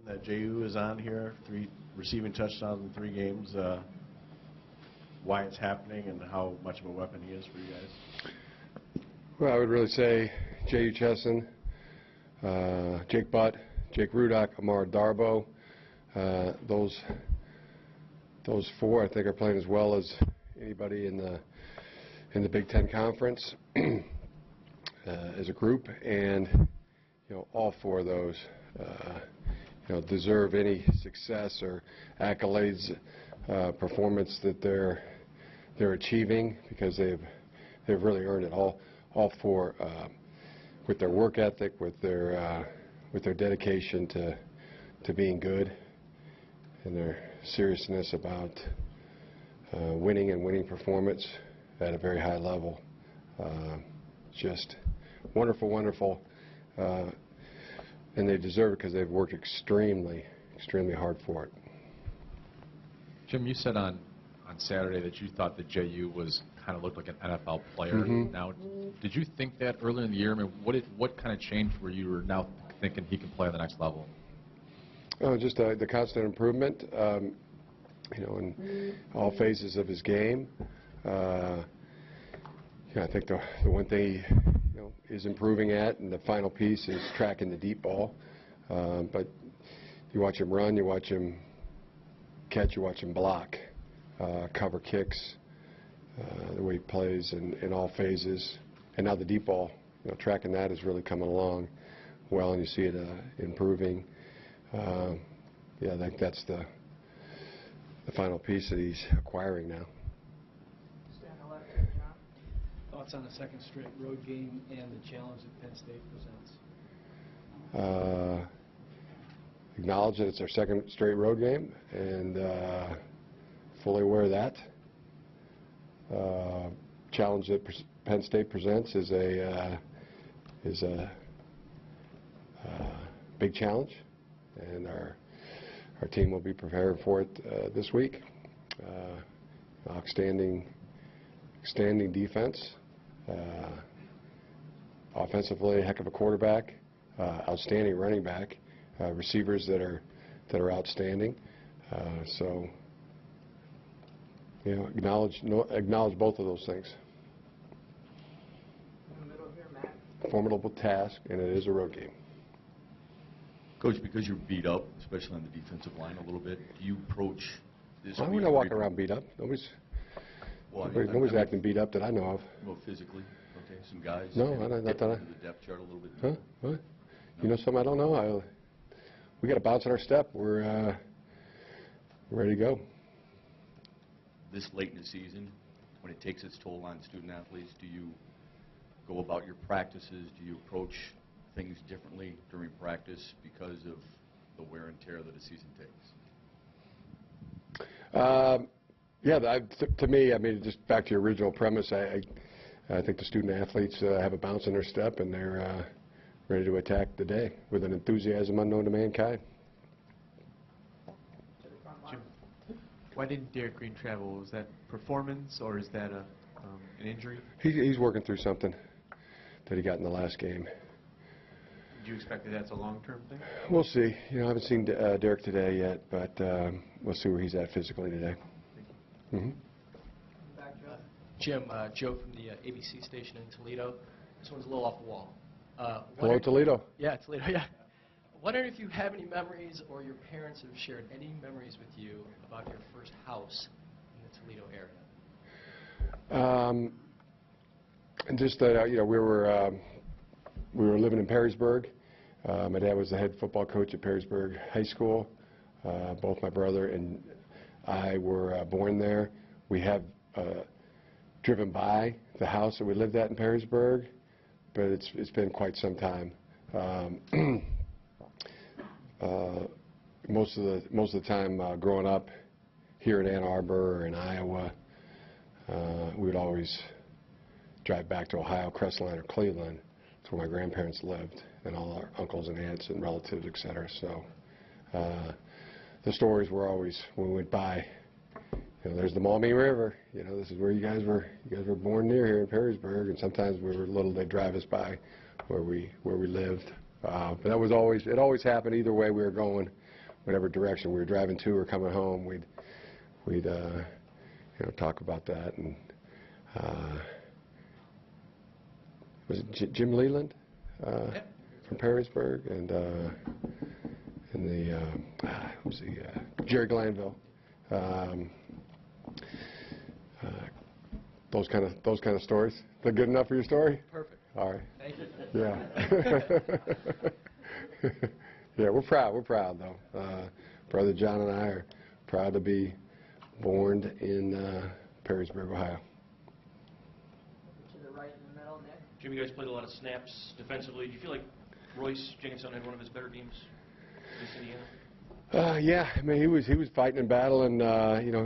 that JU is on here, 3 receiving touchdowns in 3 games. Why it's happening and how much of a weapon he is for you guys? Well, I would really say J.U. Chesson, Jake Butt, Jake Rudock, Amar Darboh. Those 4, I think, are playing as well as anybody in the Big Ten Conference as a group, and all 4 of those deserve any success or accolades, performance that they're achieving, because they've really earned it. All 4 with their work ethic, with their dedication to being good, and their seriousness about winning and winning performance at a very high level. Just wonderful, wonderful, and they deserve it because they've worked extremely, extremely hard for it. Jim, you said on Saturday that you thought that JU kind of looked like an NFL player. Mm-hmm. Now, did you think that earlier in the year? I mean, what kind of changed where you were now thinking he can play at the next level? Oh, just the constant improvement, in all phases of his game. I think the one thing he is improving at, and the final piece is tracking the deep ball. But you watch him run, you watch him catch, you watch him block, cover kicks, the way he plays in all phases. And now the deep ball, tracking that is really coming along well, and you see it improving. I think that's the final piece that he's acquiring now. Thoughts on the second straight road game and the challenge that Penn State presents? Acknowledge that it's our second straight road game, and fully aware of that. Challenge that Penn State presents is a big challenge, and our team will be prepared for it this week. Outstanding defense, offensively, a heck of a quarterback, outstanding running back, receivers that are outstanding. So acknowledge both of those things. In the middle here, Matt. Formidable task, and it is a road game. Coach, because you're beat up, especially on the defensive line a little bit, do you approach this week? We're not walking around beat up. Nobody's acting beat up that I know of. Well, physically, okay, some guys. No, not that I. The depth chart a little bit. Huh? What? No. You know something I don't know? We got a bounce in our step. We're ready to go. This late in the season, when it takes its toll on student athletes, do you go about your practices? Do you approach things differently during practice because of the wear and tear that a season takes? To me, I mean, just back to your original premise, I think the student athletes have a bounce in their step, and they're ready to attack the day with an enthusiasm unknown to mankind. Jim, why didn't Derek Green travel? Was that performance, or is that an injury? He's working through something that he got in the last game. Do you expect that that's a long-term thing? We'll see. I haven't seen Derek today yet, but we'll see where he's at physically today. Mm-hmm. Jim, Joe from the ABC station in Toledo. This one's a little off the wall. Hello, Toledo. Yeah, Toledo, yeah. Wondering if you have any memories, or your parents have shared any memories with you about your first house in the Toledo area. And just that, we were living in Perrysburg. My dad was the head football coach at Perrysburg High School. Both my brother and I were born there. We have driven by the house that we lived at in Perrysburg, but it's been quite some time. Most of the time growing up here in Ann Arbor or in Iowa, we would always drive back to Ohio, Crestline, or Cleveland. That's where my grandparents lived, and all our uncles and aunts and relatives, etc. So the stories were always, when we went by, there's the Maumee River. This is where you guys were born near here in Perrysburg, and sometimes we were little, they'd drive us by where we lived. But it always happened either way we were going. whatever direction we were driving to or coming home, we'd talk about that. And was it Jim Leland from Perrysburg, and who's the Jerry Glanville. Those kind of stories. Is that good enough for your story? Perfect. All right. Thank you. Yeah. Yeah, we're proud though. Brother John and I are proud to be born in Perrysburg, Ohio. To the right in the middle, Nick. Jim, you guys played a lot of snaps defensively. Do you feel like Royce Jenkinson had one of his better games against Indiana? Yeah, I mean he was fighting in battle, and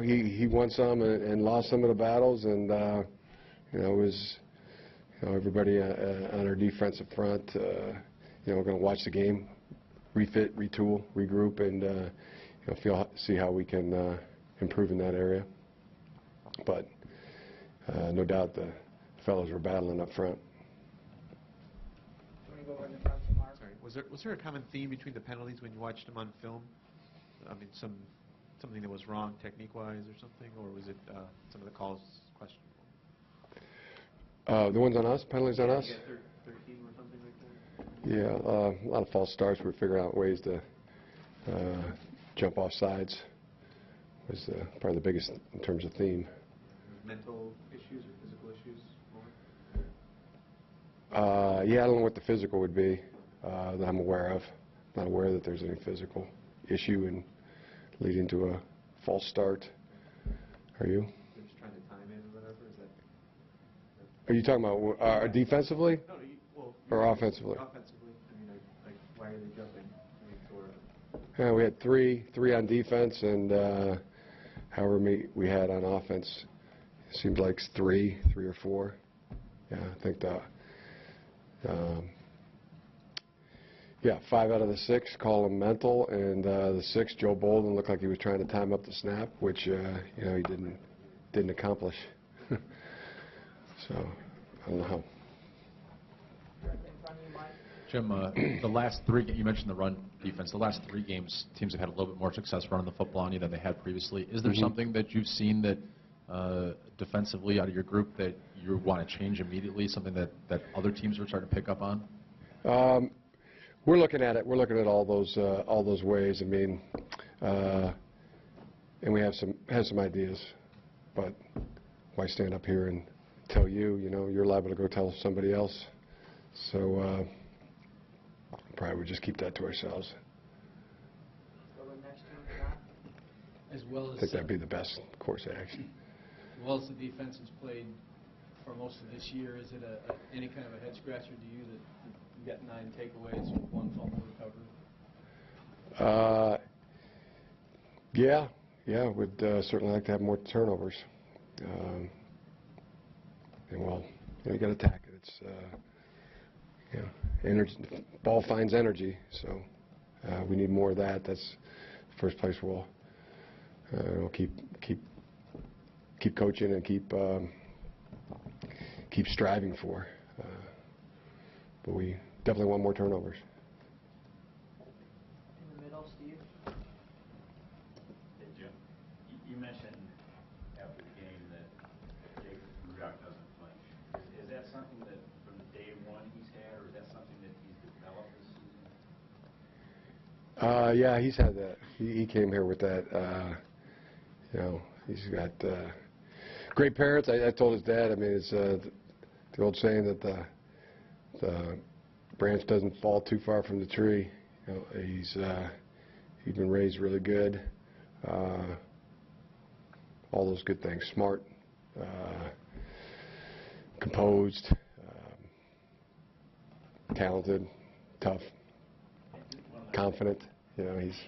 he won some and lost some of the battles, and it was everybody on our defensive front. We're going to watch the game, refit, retool, regroup, and see how we can improve in that area. But no doubt the fellows were battling up front. Do you want to go over in the front to Mark? Sorry, was there a common theme between the penalties when you watched them on film? I mean, something that was wrong technique-wise or something, or was it some of the calls questionable? The ones on us, penalties on us? Yeah, 13 or something like that? Yeah, a lot of false starts. We're figuring out ways to jump off sides. Was probably the biggest in terms of theme. Mental issues or physical issues more? Yeah, I don't know what the physical would be that I'm aware of. Not aware that there's any physical issue in leading to a false start. Are you? They're just trying to time in or whatever? Is that? Are you talking about defensively No, well, or offensively? Offensively. I mean, like why are they jumping? I mean, sort of. Yeah, we had three on defense, and however many we had on offense, it seemed like three or four. Yeah, I think that. 5 out of the 6 call him mental, and the 6th, Joe Bolden, looked like he was trying to time up the snap, which he didn't accomplish. So I don't know how. Directly in front of you, Mike. Jim, the last 3 you mentioned the run defense. The last 3 games, teams have had a little bit more success running the football on you than they had previously. Is there something that you've seen that defensively out of your group that you want to change immediately? Something that other teams are starting to pick up on? We're looking at it. We're looking at all those ways. I mean, and we have some ideas, but why stand up here and tell you? You're liable to go tell somebody else. So probably would just keep that to ourselves. Go to the next one, John. As well I as think that'd be the best course of action. as well as the defense has played for most of this year, is it any kind of a head scratcher to you that you got 9 takeaways with 1 fumble recovery? Yeah, would certainly like to have more turnovers. And well, you got to attack it. It's energy. Ball finds energy, so we need more of that. That's the first place we'll keep coaching and keep striving for. But we definitely want more turnovers. In the middle, Steve. Hey, Jim, you mentioned after the game that Jake Rudock doesn't flinch. Is that something that from day one he's had, or is that something that he's developed this season? Yeah, he's had that. He came here with that. He's got great parents. I told his dad, I mean, it's the old saying that the branch doesn't fall too far from the tree. He's been raised really good. All those good things. Smart, composed, talented, tough, confident. He's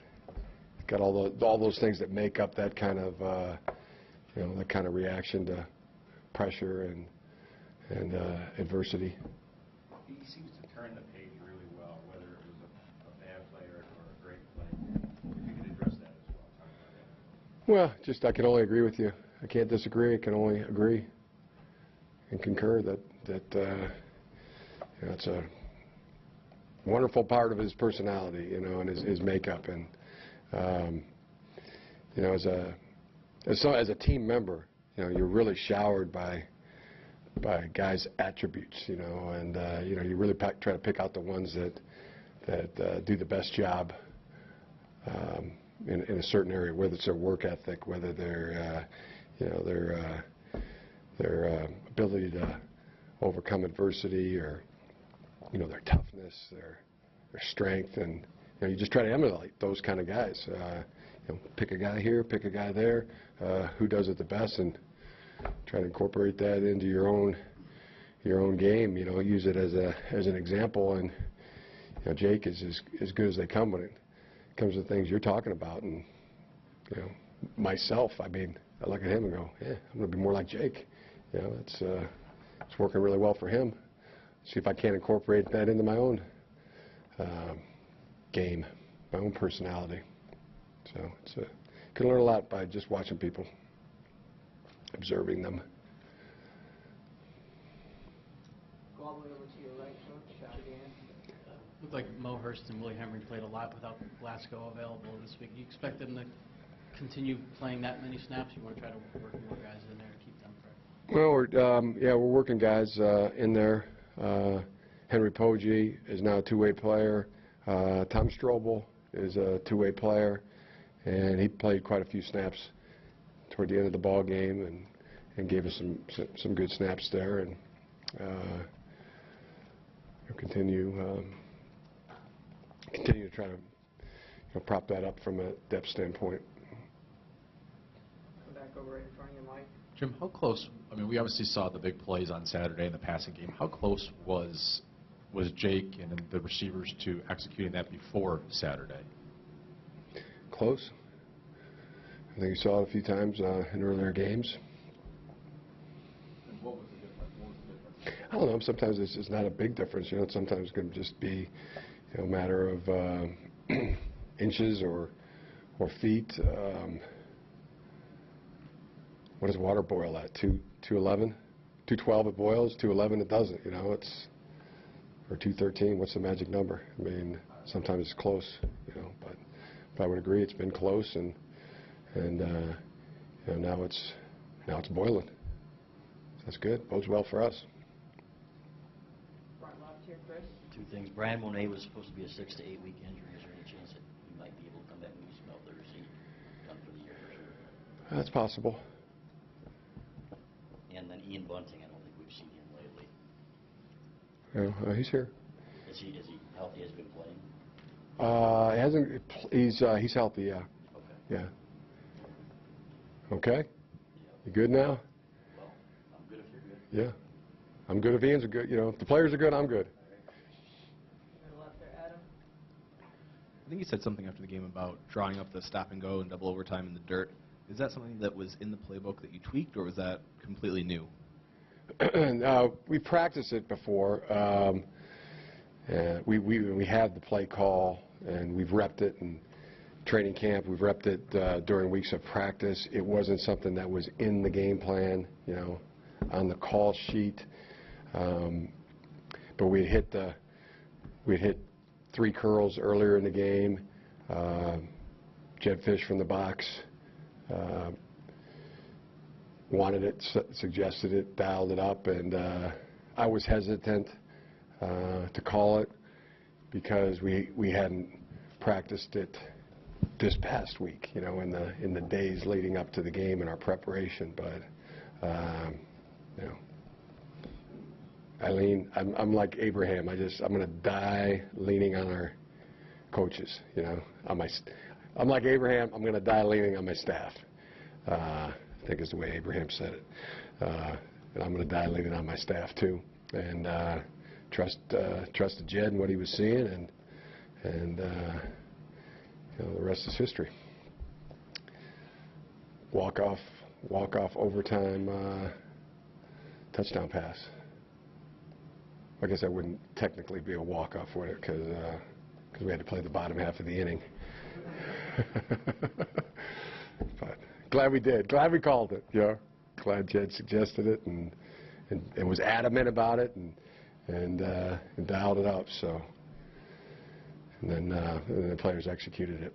got all those things that make up that kind of that kind of reaction to pressure and adversity. He seems to turn the page really well, whether it was a bad play or a great play. If you could address that as well, talk about that. Well, I can only agree with you. I can't disagree. I can only agree and concur that it's a wonderful part of his personality, and his makeup, and You know, as a team member, you know, you're really showered by guys' attributes, you know, and you know, you really try to pick out the ones that do the best job in a certain area, whether it's their work ethic, whether their you know, their ability to overcome adversity, or you know, their toughness, their strength, and you know, you just try to emulate those kind of guys. You know, pick a guy here, pick a guy there, who does it the best, and try to incorporate that into your own game. You know, use it as an example. And you know, Jake is as good as they come when it comes to things you're talking about. And you know, myself, I mean, I look at him and go, yeah, I'm going to be more like Jake. You know, it's working really well for him. See if I can't incorporate that into my own game, my own personality. So can learn a lot by just watching people, observing them. Go all the way over to your right, coach. Shot again. Looked like Mo Hurst and Willie Henry played a lot without Glasgow available this week. Do you expect them to continue playing that many snaps? You want to try to work more guys in there to keep them fresh? Well, we're working guys in there. Henry Poggi is now a two-way player. Tom Strobel is a two-way player, and he played quite a few snaps toward the end of the ball game and gave us some good snaps there. And we'll continue to try to prop that up from a depth standpoint. Come back over right in front of you, Mike. Jim, how close, I mean, we obviously saw the big plays on Saturday in the passing game. How close was Jake and the receivers to executing that before Saturday? Close. I think you saw it a few times in earlier games. And what was the difference? What was the difference? I don't know. Sometimes it's not a big difference. You know, sometimes it can just be, you know, a matter of inches or feet. What does water boil at? 211, 212 it boils. 211 it doesn't. You know, it's or 213. What's the magic number? I mean, sometimes it's close. You know, but I would agree it's been close, and you know, now it's boiling. That's good. Bodes well for us. Front left here, Chris. Two things. Brian Monet was supposed to be a 6 to 8 week injury. Is there any chance that he might be able to come back and use about Thursday, done for the year for sure? That's possible. And then Ian Bunting, I don't think we've seen him lately. Yeah, he's here. Is he healthy? Has been playing? He hasn't. He's healthy. Yeah. Okay. Yeah. Okay. Yeah. You good now? Well, I'm good if you're good. Yeah. I'm good if Ian's good. You know, if the players are good, I'm good. Middle left there, Adam. I think you said something after the game about drawing up the stop and go and double overtime in the dirt. Is that something that was in the playbook that you tweaked, or was that completely new? We practiced it before. We had the play call, and we've repped it in training camp. We've repped it during weeks of practice. It wasn't something that was in the game plan, you know, on the call sheet. But we hit 3 curls earlier in the game. Jed Fish from the box wanted it, suggested it, dialed it up, and I was hesitant to call it because we hadn't practiced it this past week, you know, in the days leading up to the game in our preparation. But you know, I'm like Abraham. I'm going to die leaning on our coaches. You know, I'm like Abraham. I'm going to die leaning on my staff. I think is the way Abraham said it. And I'm going to die leaning on my staff too, and trusted Jed and what he was seeing, and you know, the rest is history. Walk off overtime touchdown pass. I guess that wouldn't technically be a walk-off, would it? Because we had to play the bottom half of the inning. But glad we did. Glad we called it. You know, glad Jed suggested it and was adamant about it and dialed it up. So, and then the players executed it.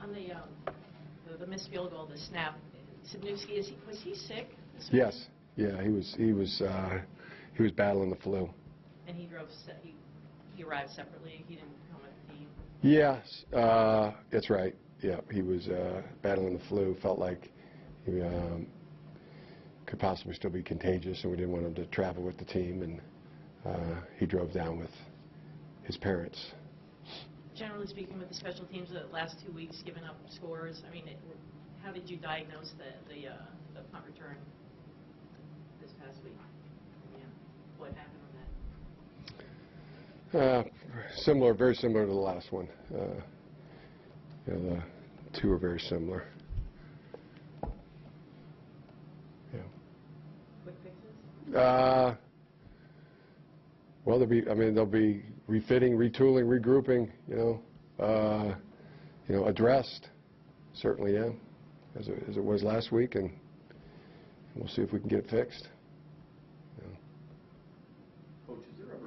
On the missed field goal, the snap, Sibniewski, was he sick this week? Yes. Yeah, he was battling the flu. And he arrived separately. He didn't come with the team. Yes, that's right. Yeah, he was battling the flu. Felt like he could possibly still be contagious, and we didn't want him to travel with the team. And he drove down with his parents. Generally speaking, with the special teams, the last 2 weeks giving up scores. I mean, how did you diagnose the punt return this past week? Yeah. What happened on that? Similar, very similar to the last one. The two are very similar. Yeah. Quick fixes? Well, they'll be refitting, retooling, regrouping. Addressed. Certainly, yeah, as it was last week, and we'll see if we can get it fixed.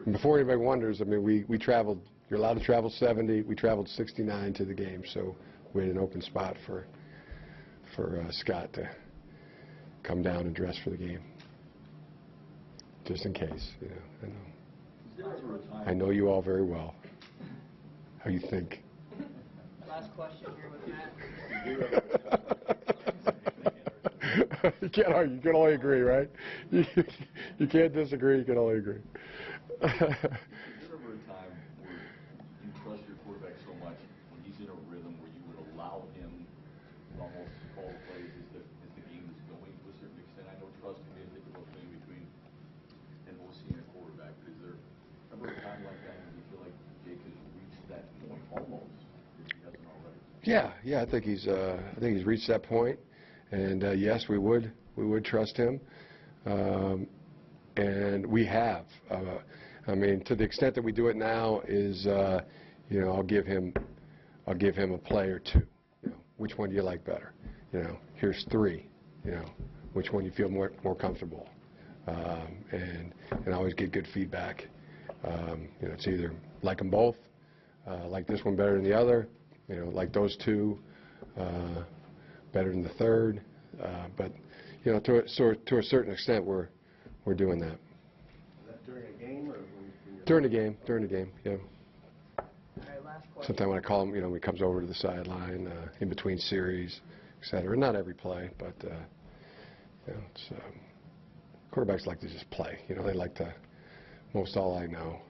And before anybody wonders, I mean, we traveled. You're allowed to travel 70. We traveled 69 to the game, so we had an open spot for Scott to come down and dress for the game, just in case. I know you all very well. How you think? Last question here with Matt. You can't argue. You can only agree, right? You can't disagree. You can only agree. Is there ever a time where you trust your quarterback so much when he's in a rhythm where you would allow him to almost call plays as the game is going to a certain extent? I know trusting is a difficult thing between an OC and a quarterback, but is there ever a time like that when you feel like Jake has reached that point almost, if he hasn't already? Yeah. I think he's reached that point, and yes, we would trust him, and we have. I mean, to the extent that we do it now is, I'll give him a play or two. Which one do you like better? Here's three. Which one you feel more comfortable? And I always get good feedback. It's either like them both, like this one better than the other, like those two better than the third. But to a certain extent, we're doing that. Is that during a game or when you're During the game, yeah. All right, last question. Sometimes when I call him, when he comes over to the sideline, in between series, et cetera. Not every play, but quarterbacks like to just play. They like to. Most all I know,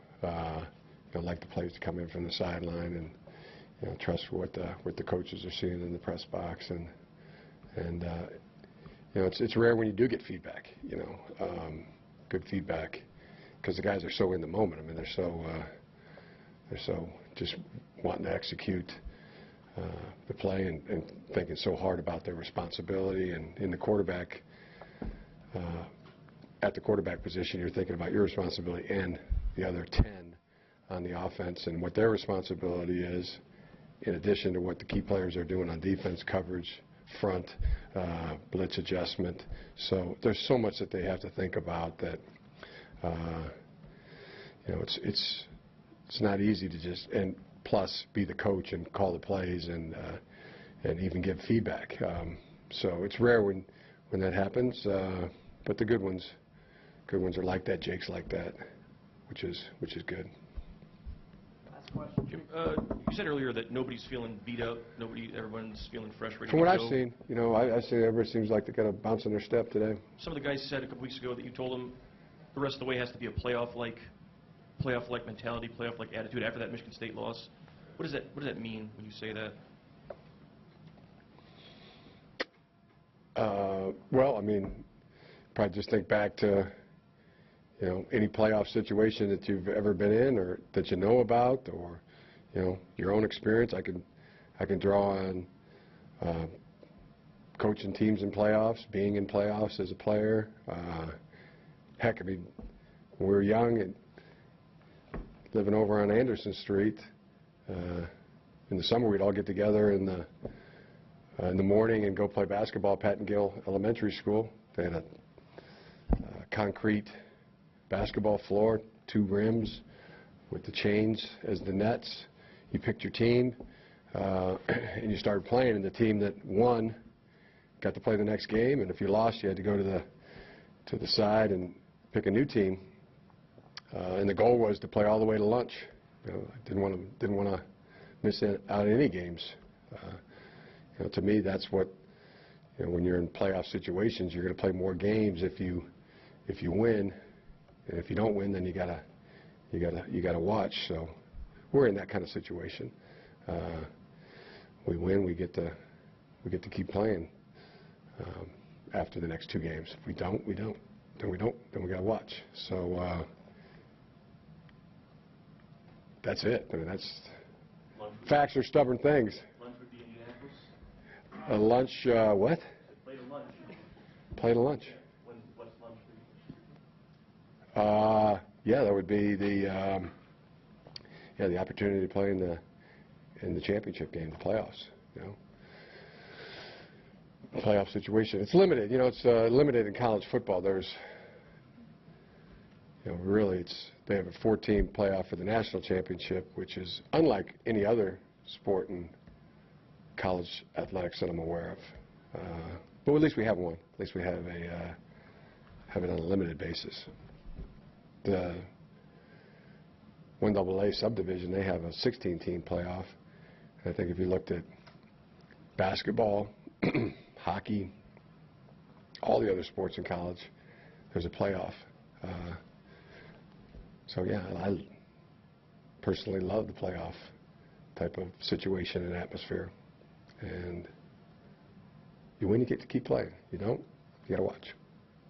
like the players to come in from the sideline and trust what the coaches are seeing in the press box, and it's rare when you do get feedback. Good feedback, because the guys are so in the moment. I mean, they're so just wanting to execute the play and thinking so hard about their responsibility. And in the quarterback, at the quarterback position, you're thinking about your responsibility and the other 10 on the offense and what their responsibility is, in addition to what the key players are doing on defense, coverage, front, blitz adjustment. So there's so much that they have to think about that it's not easy to just, and plus be the coach and call the plays and even give feedback. So it's rare when that happens, but the good ones are like that. Jake's like that, which is good. Last question. Jim, you said earlier that nobody's feeling beat up. Everyone's feeling fresh, ready From to what go. I've seen, I see everybody seems like they got a bounce in their step today. Some of the guys said a couple weeks ago that you told them the rest of the way has to be a playoff-like mentality, playoff-like attitude after that Michigan State loss. What does that mean when you say that? Well, I mean, probably just think back to any playoff situation that you've ever been in or that you know about, or your own experience. I can draw on coaching teams in playoffs, being in playoffs as a player. Heck, I mean, when we were young and living over on Anderson Street, in the summer we'd all get together in the morning and go play basketball at Patton Gill Elementary School. They had a concrete basketball floor, 2 rims with the chains as the nets. You picked your team. and you started playing, and the team that won got to play the next game, and if you lost, you had to go to the side and pick a new team. And the goal was to play all the way to lunch. You know, I didn't want to miss out any games. You know, to me, that's what, you know, when you're in playoff situations, you're going to play more games if you win, and if you don't win, then you gotta watch. So we're in that kind of situation. We win, we get to keep playing after the next 2 games. If we don't, we don't. Then we don't. Then we got to watch. So that's it. I mean, that's facts are stubborn things. Lunch would be Indianapolis? A lunch, what? Plate of lunch. Plate of lunch. What's lunch for you? Yeah, that would be the the opportunity to play in the championship game, the playoffs. You know, playoff situation. It's limited. You know, it's limited in college football. There's, you know, really, they have a 4-team playoff for the national championship, which is unlike any other sport in college athletics that I'm aware of. But at least we have one. At least we have it on a limited basis. The 1AA subdivision, they have a 16-team playoff. And I think if you looked at basketball, hockey, all the other sports in college, there's a playoff. So yeah, I personally love the playoff type of situation and atmosphere. And you win, you get to keep playing. You don't, you got to watch.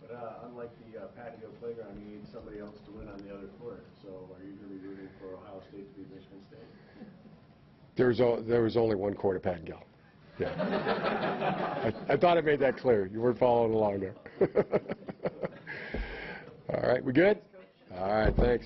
But unlike the patio playground, you need somebody else to win on the other court. So are you going to be rooting for Ohio State to beat Michigan State? There was only one court at Patton-Gill. Yeah. I thought I made that clear. You weren't following along there. All right, we good? All right, thanks.